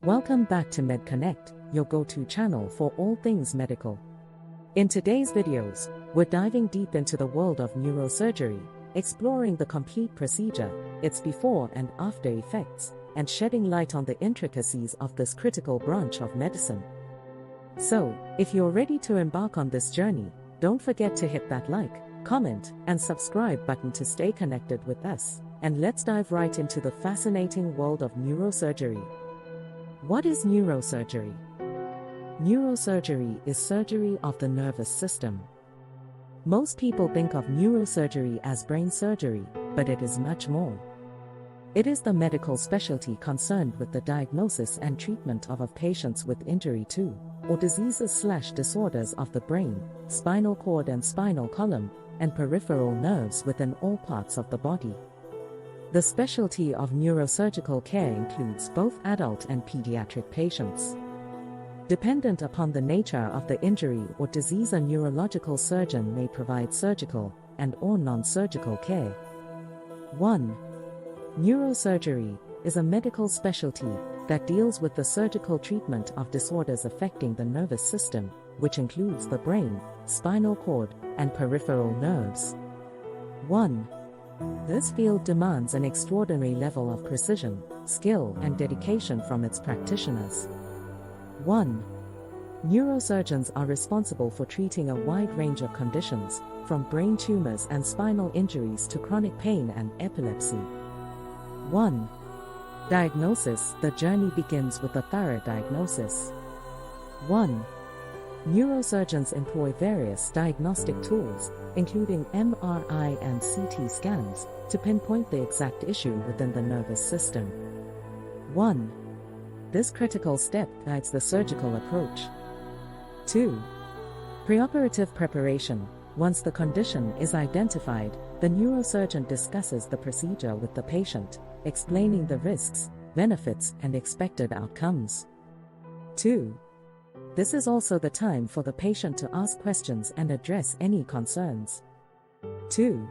Welcome back to Medconnect, your go-to channel for all things medical. In today's videos, we're diving deep into the world of neurosurgery, exploring the complete procedure, its before and after effects, and shedding light on the intricacies of this critical branch of medicine. So, if you're ready to embark on this journey, don't forget to hit that like, comment, and subscribe button to stay connected with us. And let's dive right into the fascinating world of neurosurgery. What is neurosurgery? Neurosurgery is surgery of the nervous system. Most people think of neurosurgery as brain surgery, but it is much more. It is the medical specialty concerned with the diagnosis and treatment of patients with injury to, or diseases/disorders of the brain, spinal cord and spinal column, and peripheral nerves within all parts of the body. The specialty of neurosurgical care includes both adult and pediatric patients. Dependent upon the nature of the injury or disease, a neurological surgeon may provide surgical and/or non-surgical care. 1. Neurosurgery is a medical specialty that deals with the surgical treatment of disorders affecting the nervous system, which includes the brain, spinal cord, and peripheral nerves. 1. This field demands an extraordinary level of precision, skill, and dedication from its practitioners. 1. Neurosurgeons are responsible for treating a wide range of conditions, from brain tumors and spinal injuries to chronic pain and epilepsy. 1. Diagnosis. The journey begins with a thorough diagnosis. 1. Neurosurgeons employ various diagnostic tools, including MRI and CT scans, to pinpoint the exact issue within the nervous system. 1. This critical step guides the surgical approach. 2. Preoperative preparation. Once the condition is identified, the neurosurgeon discusses the procedure with the patient, explaining the risks, benefits, and expected outcomes. 2. This is also the time for the patient to ask questions and address any concerns. 2.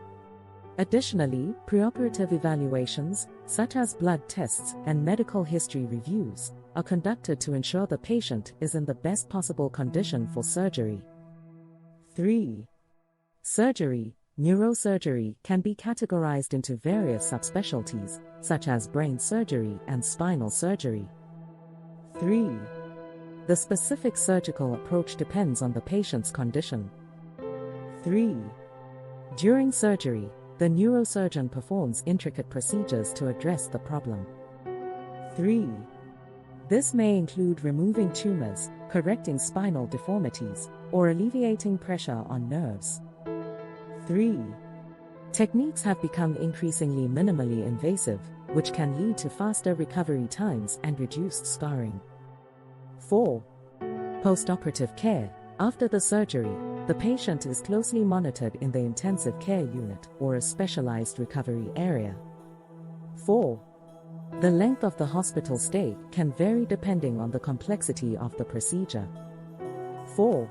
Additionally, preoperative evaluations, such as blood tests and medical history reviews, are conducted to ensure the patient is in the best possible condition for surgery. 3. Surgery. Neurosurgery can be categorized into various subspecialties, such as brain surgery and spinal surgery. 3. The specific surgical approach depends on the patient's condition. 3. During surgery, the neurosurgeon performs intricate procedures to address the problem. 3. This may include removing tumors, correcting spinal deformities, or alleviating pressure on nerves. 3. Techniques have become increasingly minimally invasive, which can lead to faster recovery times and reduced scarring. 4. Postoperative care. After the surgery, the patient is closely monitored in the intensive care unit or a specialized recovery area. 4. The length of the hospital stay can vary depending on the complexity of the procedure. 4.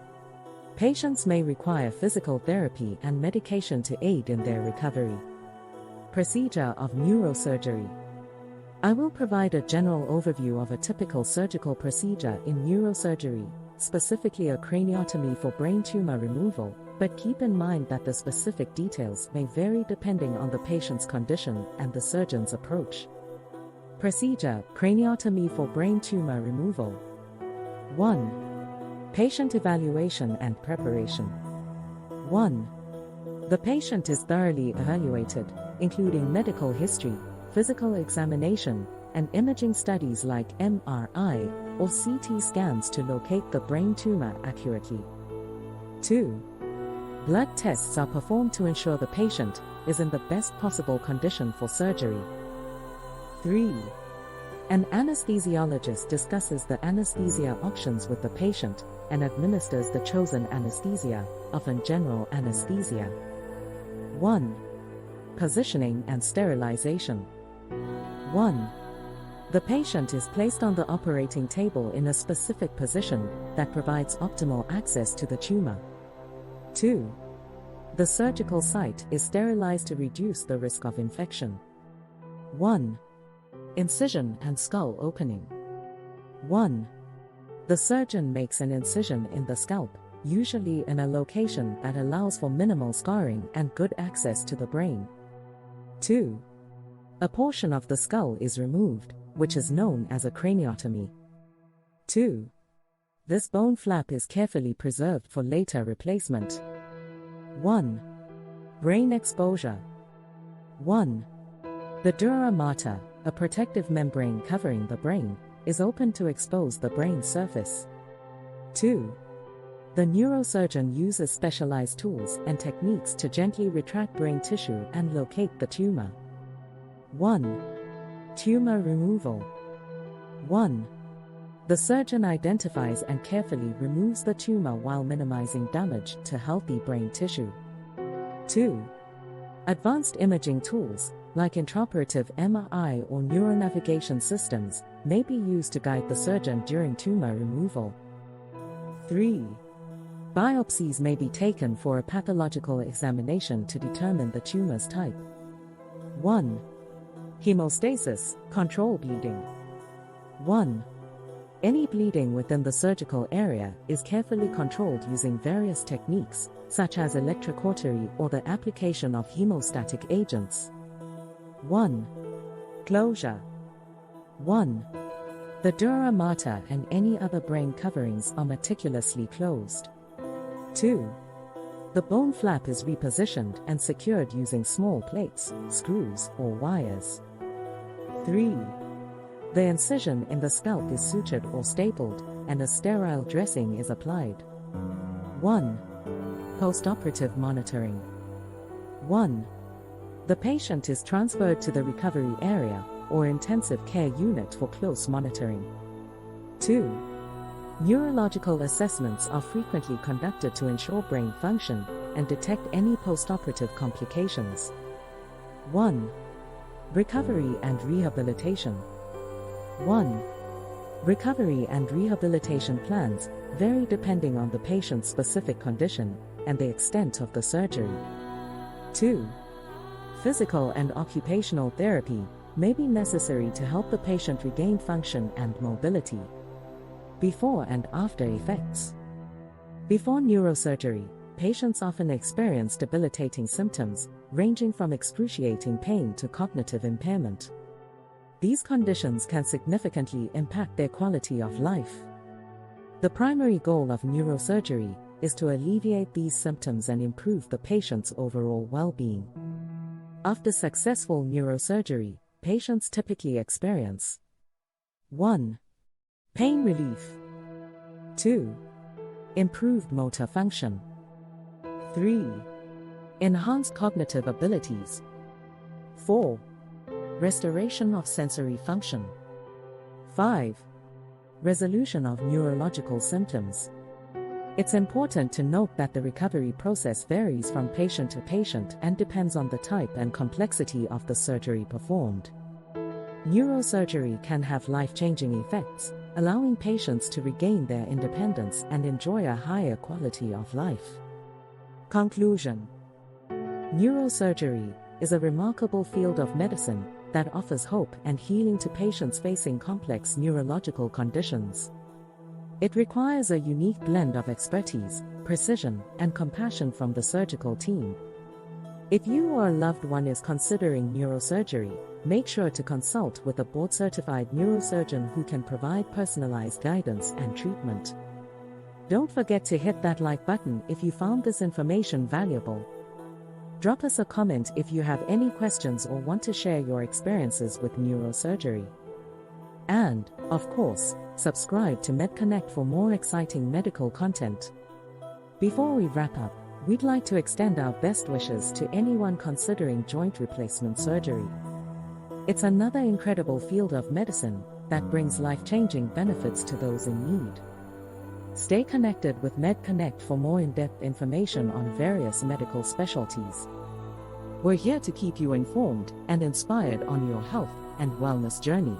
Patients may require physical therapy and medication to aid in their recovery. Procedure of neurosurgery. I will provide a general overview of a typical surgical procedure in neurosurgery, specifically a craniotomy for brain tumor removal, but keep in mind that the specific details may vary depending on the patient's condition and the surgeon's approach. Procedure: craniotomy for brain tumor removal. 1. Patient evaluation and preparation. 1. The patient is thoroughly evaluated, including medical history, physical examination, and imaging studies like MRI or CT scans to locate the brain tumor accurately. 2. Blood tests are performed to ensure the patient is in the best possible condition for surgery. 3. An anesthesiologist discusses the anesthesia options with the patient and administers the chosen anesthesia, often general anesthesia. 1. Positioning and sterilization. 1. The patient is placed on the operating table in a specific position that provides optimal access to the tumor. 2. The surgical site is sterilized to reduce the risk of infection. 1. Incision and skull opening. 1. The surgeon makes an incision in the scalp, usually in a location that allows for minimal scarring and good access to the brain. 2. A portion of the skull is removed, which is known as a craniotomy. 2. This bone flap is carefully preserved for later replacement. 1. Brain exposure. 1. The dura mater, a protective membrane covering the brain, is open to expose the brain surface. 2. The neurosurgeon uses specialized tools and techniques to gently retract brain tissue and locate the tumor. 1. Tumor removal. 1. The surgeon identifies and carefully removes the tumor while minimizing damage to healthy brain tissue. 2. Advanced imaging tools, like intraoperative MRI or neuronavigation systems, may be used to guide the surgeon during tumor removal. 3. Biopsies may be taken for a pathological examination to determine the tumor's type. 1. Hemostasis, control bleeding. 1. Any bleeding within the surgical area is carefully controlled using various techniques, such as electrocautery or the application of hemostatic agents. 1. Closure. 1. The dura mater and any other brain coverings are meticulously closed. 2. The bone flap is repositioned and secured using small plates, screws, or wires. 3. The incision in the scalp is sutured or stapled, and a sterile dressing is applied. 1. Postoperative monitoring. 1. The patient is transferred to the recovery area or intensive care unit for close monitoring. 2. Neurological assessments are frequently conducted to ensure brain function and detect any postoperative complications. 1. Recovery and rehabilitation. 1. Recovery and rehabilitation plans vary depending on the patient's specific condition and the extent of the surgery. 2. Physical and occupational therapy may be necessary to help the patient regain function and mobility. Before and after effects. Before neurosurgery, patients often experience debilitating symptoms, ranging from excruciating pain to cognitive impairment. These conditions can significantly impact their quality of life. The primary goal of neurosurgery is to alleviate these symptoms and improve the patient's overall well-being. After successful neurosurgery, patients typically experience 1. Pain relief. 2. Improved motor function. 3. Enhanced cognitive abilities. 4. Restoration of sensory function. 5. Resolution of neurological symptoms. It's important to note that the recovery process varies from patient to patient and depends on the type and complexity of the surgery performed. Neurosurgery can have life-changing effects, allowing patients to regain their independence and enjoy a higher quality of life. Conclusion. Neurosurgery is a remarkable field of medicine that offers hope and healing to patients facing complex neurological conditions. It requires a unique blend of expertise, precision, and compassion from the surgical team. If you or a loved one is considering neurosurgery, make sure to consult with a board-certified neurosurgeon who can provide personalized guidance and treatment. Don't forget to hit that like button if you found this information valuable. Drop us a comment if you have any questions or want to share your experiences with neurosurgery. And, of course, subscribe to Medconnect for more exciting medical content. Before we wrap up, we'd like to extend our best wishes to anyone considering joint replacement surgery. It's another incredible field of medicine that brings life-changing benefits to those in need. Stay connected with Medconnect for more in-depth information on various medical specialties. We're here to keep you informed and inspired on your health and wellness journey.